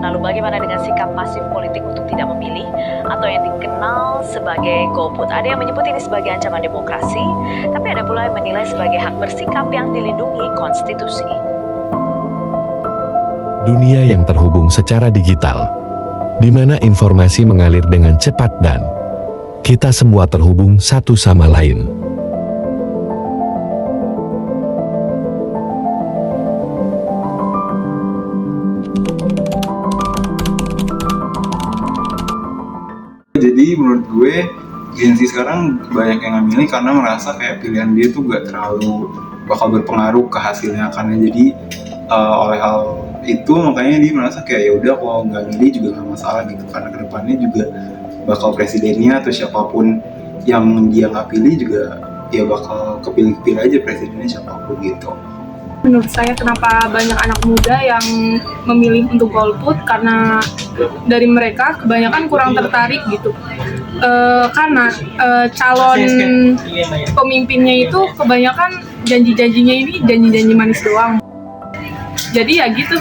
Lalu bagaimana dengan sikap pasif politik untuk tidak memilih atau yang dikenal sebagai golput? Ada yang menyebut ini sebagai ancaman demokrasi, tapi ada pula yang menilai sebagai hak bersikap yang dilindungi konstitusi. Dunia yang terhubung secara digital, di mana informasi mengalir dengan cepat dan kita semua terhubung satu sama lain. Jadi menurut gue Gen Z sekarang banyak yang ngambil karena merasa kayak pilihan dia tuh gak terlalu bakal berpengaruh ke hasilnya, karena jadi oleh hal itu makanya dia merasa kayak ya udah kalau nggak milih juga nggak masalah gitu, karena kedepannya juga bakal presidennya atau siapapun yang dia nggak pilih juga ya bakal kepilih-kepilih aja presidennya siapapun gitu. Menurut saya kenapa banyak anak muda yang memilih untuk golput, karena dari mereka kebanyakan kurang tertarik gitu. Karena calon pemimpinnya itu kebanyakan janji-janjinya ini janji-janji manis doang. Jadi ya gitu.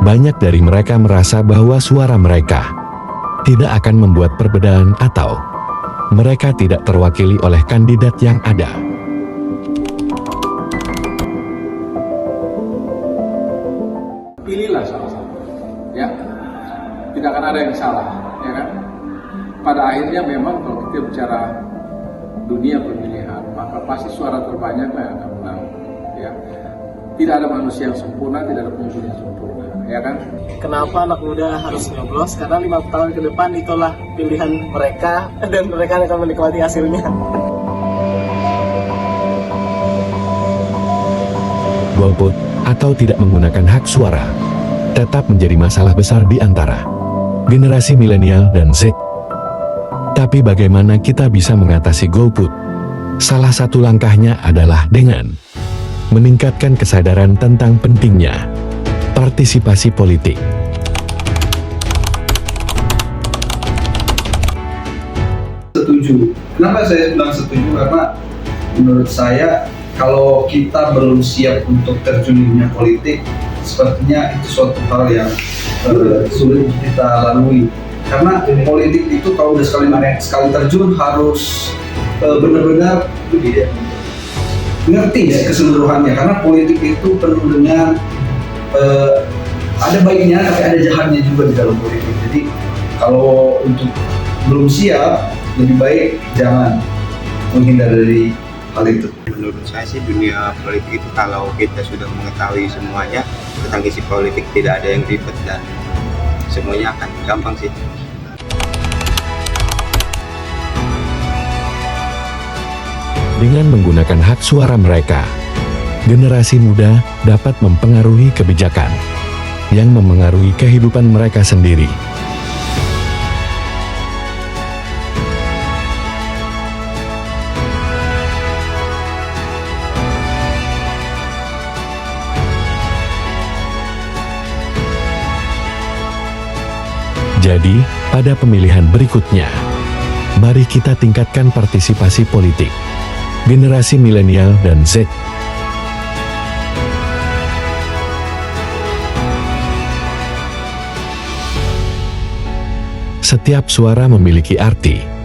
Banyak dari mereka merasa bahwa suara mereka tidak akan membuat perbedaan atau mereka tidak terwakili oleh kandidat yang ada. Pilihlah salah satu, ya. Tidak akan ada yang salah, ya kan? Pada akhirnya memang kalau kita bicara dunia pemilihan, maka pasti suara terbanyak yang akan menang, ya. Tidak ada manusia yang sempurna, tidak ada pemimpin yang sempurna, ya kan? Kenapa anak muda harus nyoblos? Karena 5 tahun ke depan itulah pilihan mereka dan mereka akan menikmati hasilnya. Golput atau tidak menggunakan hak suara tetap menjadi masalah besar di antara generasi milenial dan Z. Tapi bagaimana kita bisa mengatasi golput? Salah satu langkahnya adalah dengan meningkatkan kesadaran tentang pentingnya partisipasi politik. Setuju. Kenapa saya bilang setuju? Karena menurut saya kalau kita belum siap untuk terjun di dunia politik, sepertinya itu suatu hal yang sulit untuk kita lalui. Karena politik itu kalau udah sekali terjun harus benar-benar ngerti ya keseluruhannya. Karena politik itu penuh dengan ada baiknya tapi ada jahatnya juga di dalam politik. Jadi kalau untuk belum siap, lebih baik jangan menghindar dari hal itu. Menurut saya sih dunia politik itu kalau kita sudah mengetahui semuanya tentang isi politik, tidak ada yang ribet dan semuanya akan gampang sih. Dengan menggunakan hak suara mereka, generasi muda dapat mempengaruhi kebijakan yang memengaruhi kehidupan mereka sendiri. Jadi, pada pemilihan berikutnya, mari kita tingkatkan partisipasi politik generasi milenial dan Z. Setiap suara memiliki arti.